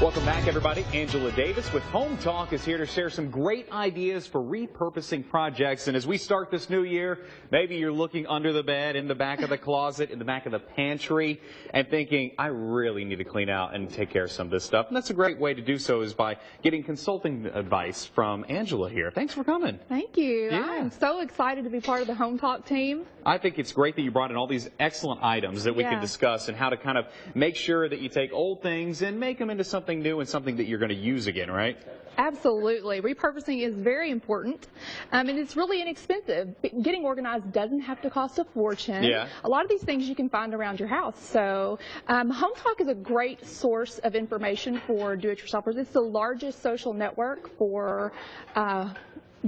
Welcome back, everybody. Angela Davis with Home Talk is here to share some great ideas for repurposing projects. And as we start this new year, maybe you're looking under the bed, in the back of the closet, in the back of the pantry, and thinking, I really need to clean out and take care of some of this stuff. And that's a great way to do so is by getting consulting advice from Angela here. Thanks for coming. Thank you. Yeah. I'm so excited to be part of the Home Talk team. I think it's great that you brought in all these excellent items that we can discuss and how to kind of make sure that you take old things and make them into something new and something that you're going to use again, right? Absolutely. Repurposing is very important, and it's really inexpensive. Getting organized doesn't have to cost a fortune. Yeah. A lot of these things you can find around your house. So Home Talk is a great source of information for do-it-yourselfers. It's the largest social network for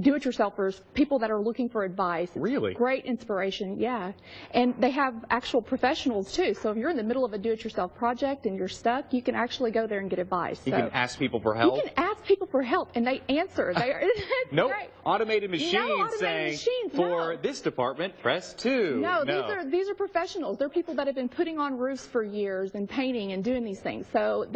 do-it-yourselfers, people that are looking for advice. Really? Great inspiration, yeah. And they have actual professionals too. So if you're in the middle of a do-it-yourself project and you're stuck, you can actually go there and get advice. You can ask people for help? You can ask people for help and they answer. Nope. Great. Automated machines saying, for this department, press 2. No, these are professionals. They're people that have been putting on roofs for years and painting and doing these things. So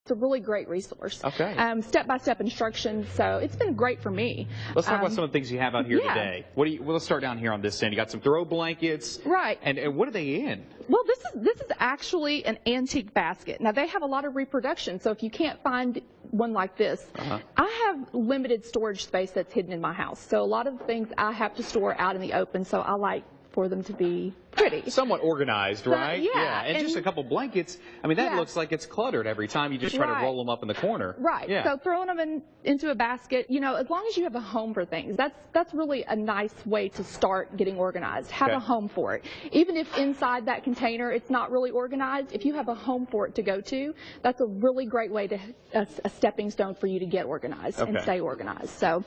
it's a really great resource. Okay. Step-by-step instructions. So it's been great for me. Let's talk about some of the things you have out here today. Well, let's start down here on this end. You got some throw blankets. Right. And what are they in? Well, this is actually an antique basket. Now, they have a lot of reproduction, so if you can't find one like this, I have limited storage space that's hidden in my house. So a lot of the things I have to store out in the open, so I like for them to be pretty. Somewhat organized, right? Yeah. And just a couple blankets. I mean, that looks like it's cluttered every time you just try to roll them up in the corner. Right. Yeah. So throwing them into a basket, as long as you have a home for things, that's really a nice way to start getting organized. Have a home for it. Even if inside that container it's not really organized, if you have a home for it to go to, that's a really great way to a stepping stone for you to get organized and stay organized. So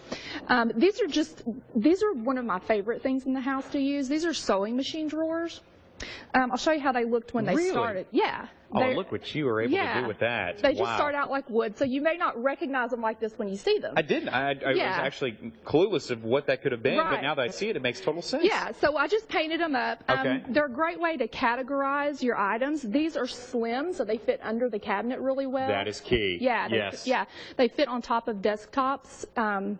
these are one of my favorite things in the house to use. These are sewing machine drawers. I'll show you how they looked when they started. Yeah. Oh, look what you were able to do with that. They just start out like wood, so you may not recognize them like this when you see them. I didn't. I was actually clueless of what that could have been, but now that I see it, it makes total sense. Yeah, so I just painted them up. They're a great way to categorize your items. These are slim, so they fit under the cabinet really well. That is key. Yeah. They fit on top of desktops.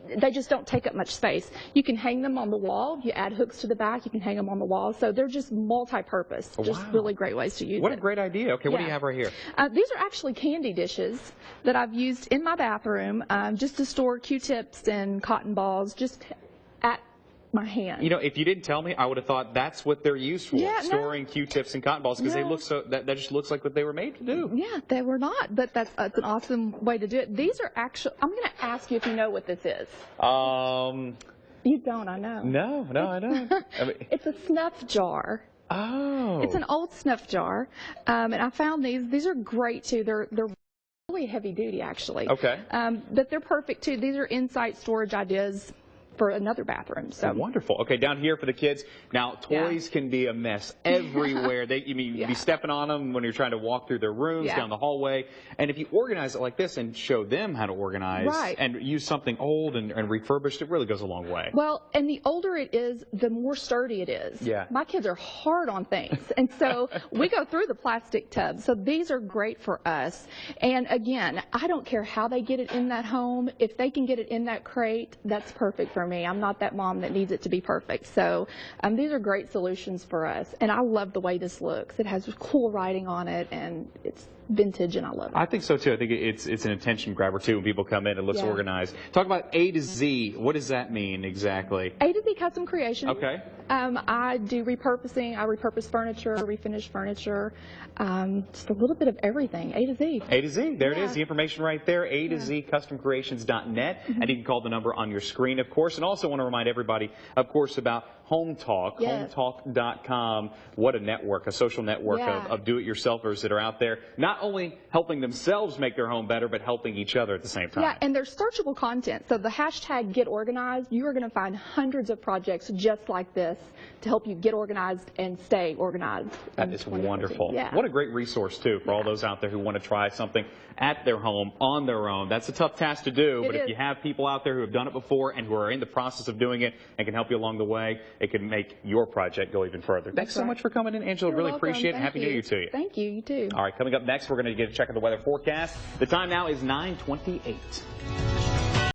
They just don't take up much space. You can hang them on the wall. You add hooks to the back. You can hang them on the wall. So they're just multi-purpose. Just really great ways to use it. What a great idea. Okay, what do you have right here? These are actually candy dishes that I've used in my bathroom just to store Q-tips and cotton balls just at my hand. If you didn't tell me, I would have thought that's what they're used for, storing Q-tips and cotton balls, because they look that just looks like what they were made to do. Yeah, they were not, but that's an awesome way to do it. These are actually, I'm going to ask you if you know what this is. You don't, I know. No, I don't. It's a snuff jar. Oh. It's an old snuff jar, and I found these. These are great too. They're really heavy duty actually. Okay. But they're perfect too. These are inside storage ideas for another bathroom. So wonderful. Okay, down here for the kids. Now, toys can be a mess everywhere. You'd be stepping on them when you're trying to walk through their rooms, down the hallway. And if you organize it like this and show them how to organize and use something old and refurbished, it really goes a long way. Well, and the older it is, the more sturdy it is. Yeah. My kids are hard on things. And so we go through the plastic tubs. So these are great for us. And again, I don't care how they get it in that home. If they can get it in that crate, that's perfect for me. I'm not that mom that needs it to be perfect. So these are great solutions for us. And I love the way this looks. It has cool writing on it, and it's vintage, and I love it. I think so, too. I think it's an attention grabber, too, when people come in and looks organized. Talk about A to Z. What does that mean exactly? A to Z Custom Creation. Okay. I do repurposing. I repurpose furniture, refinish furniture, just a little bit of everything, A to Z. A to Z. There it is, the information right there, A to Z, customcreations.net. And you can call the number on your screen, of course. And also want to remind everybody, of course, about Home Talk, hometalk.com. What a network, a social network of do-it-yourselfers that are out there, not only helping themselves make their home better, but helping each other at the same time. Yeah, and there's searchable content. So the hashtag Get Organized, you are going to find hundreds of projects just like this to help you get organized and stay organized. That is wonderful. Yeah. What a great resource, too, for all those out there who want to try something at their home on their own. That's a tough task to do, but if you have people out there who have done it before and who are in the process of doing it and can help you along the way, it can make your project go even further. Thanks so right. much for coming in, Angela. You're Really welcome. appreciate it. Thank Happy New you. Year to you. Thank you. You too. All right, coming up next, we're going to get a check of the weather forecast. The time now is 9:28.